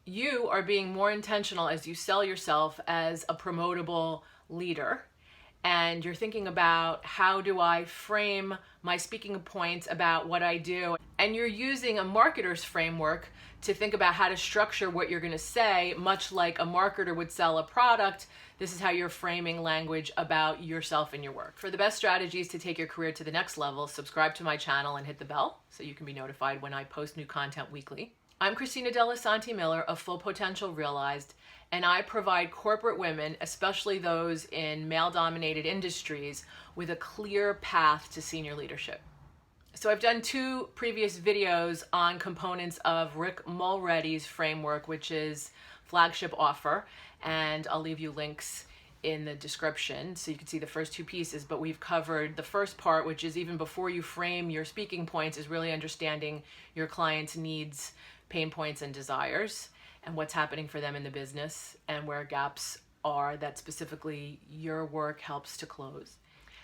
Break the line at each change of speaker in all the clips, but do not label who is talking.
you are being more intentional as you sell yourself as a promotable leader, and you're thinking about how do I frame my speaking points about what I do, and you're using a marketer's framework to think about how to structure what you're going to say, much like a marketer would sell a product. This is how you're framing language about yourself and your work. For the best strategies to take your career to the next level, subscribe to my channel and hit the bell so you can be notified when I post new content weekly. I'm Christina dellisanti-Miller of Full Potential Realized, and I provide corporate women, especially those in male-dominated industries, with a clear path to senior leadership. So I've done 2 previous videos on components of Rick Mulready's framework, which is Flagship offer, and I'll leave you links in the description so you can see the first 2 pieces. But we've covered the first part, which is even before you frame your speaking points, is really understanding your client's needs, pain points, and desires, and what's happening for them in the business, and where gaps are that specifically your work helps to close.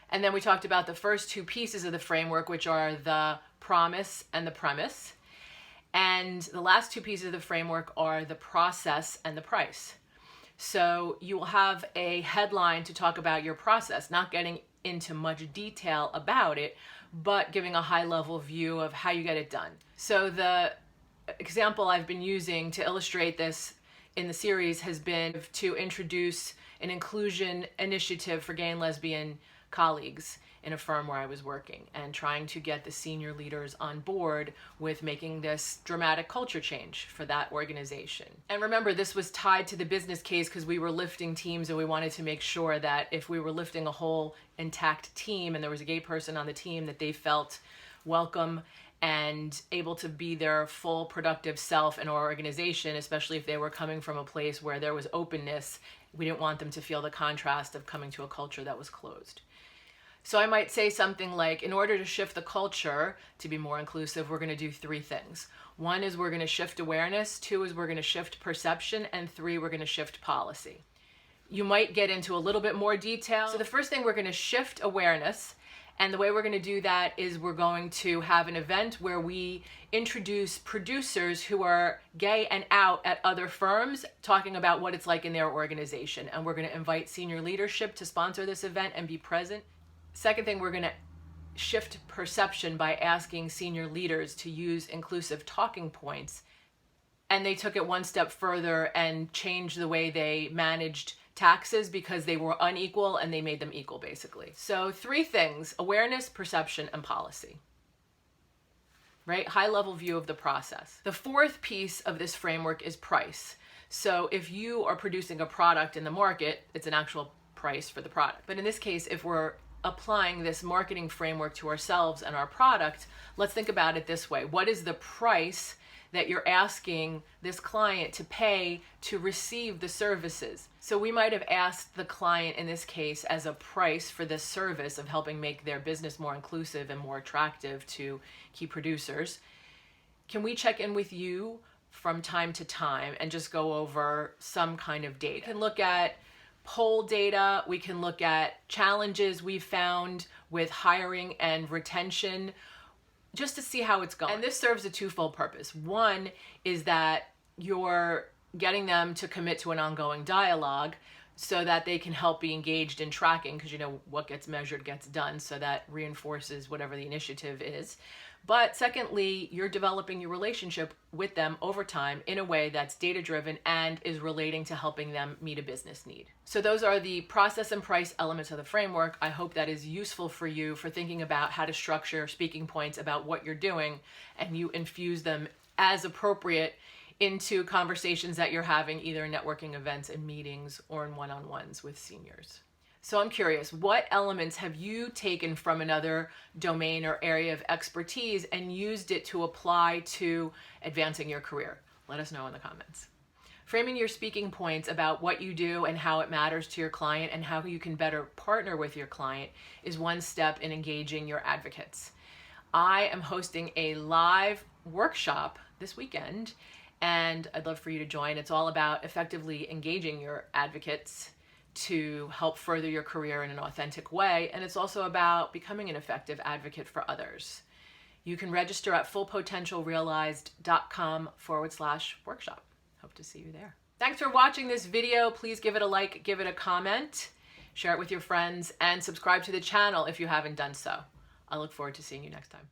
And then we talked about the first 2 pieces of the framework, which are the promise and the premise. And the last 2 pieces of the framework are the process and the price. So you will have a headline to talk about your process, not getting into much detail about it, but giving a high-level view of how you get it done. So the example I've been using to illustrate this in the series has been to introduce an inclusion initiative for gay and lesbian colleagues in a firm where I was working, and trying to get the senior leaders on board with making this dramatic culture change for that organization. And remember, this was tied to the business case because we were lifting teams, and we wanted to make sure that if we were lifting a whole intact team and there was a gay person on the team, that they felt welcome and able to be their full productive self in our organization, especially if they were coming from a place where there was openness. We didn't want them to feel the contrast of coming to a culture that was closed. So I might say something like, in order to shift the culture to be more inclusive, we're going to do 3 things. 1 is we're going to shift awareness, 2 is we're going to shift perception, and 3, we're going to shift policy. You might get into a little bit more detail. So the first thing, we're going to shift awareness. And the way we're going to do that is we're going to have an event where we introduce producers who are gay and out at other firms, talking about what it's like in their organization. And we're going to invite senior leadership to sponsor this event and be present. Second thing, we're going to shift perception by asking senior leaders to use inclusive talking points. And they took it one step further and changed the way they managed taxes because they were unequal, and they made them equal, basically. So 3 things: awareness, perception, and policy. Right? High-level view of the process. The 4th piece of this framework is price. So if you are producing a product in the market, it's an actual price for the product. But in this case, if we're applying this marketing framework to ourselves and our product, let's think about it this way. What is the price that you're asking this client to pay to receive the services? So we might have asked the client in this case as a price for this service of helping make their business more inclusive and more attractive to key producers. Can we check in with you from time to time and just go over some kind of data? We can look at poll data, we can look at challenges we found with hiring and retention, just to see how it's going. And this serves a 2-fold purpose. 1 is that you're getting them to commit to an ongoing dialogue so that they can help be engaged in tracking, because you know what gets measured gets done, so that reinforces whatever the initiative is. But secondly, you're developing your relationship with them over time in a way that's data-driven and is relating to helping them meet a business need. So those are the process and price elements of the framework. I hope that is useful for you for thinking about how to structure speaking points about what you're doing, and you infuse them as appropriate into conversations that you're having, either in networking events and meetings or in one-on-ones with seniors. So I'm curious, what elements have you taken from another domain or area of expertise and used it to apply to advancing your career? Let us know in the comments. Framing your speaking points about what you do and how it matters to your client and how you can better partner with your client is one step in engaging your advocates. I am hosting a live workshop this weekend, and I'd love for you to join. It's all about effectively engaging your advocates to help further your career in an authentic way, and it's also about becoming an effective advocate for others. You can register at fullpotentialrealized.com/workshop. Hope hope to see you there. Thanks for watching this video. Please give it a like, give it a comment, share it with your friends, and subscribe to the channel if you haven't done so. I look forward to seeing you next time.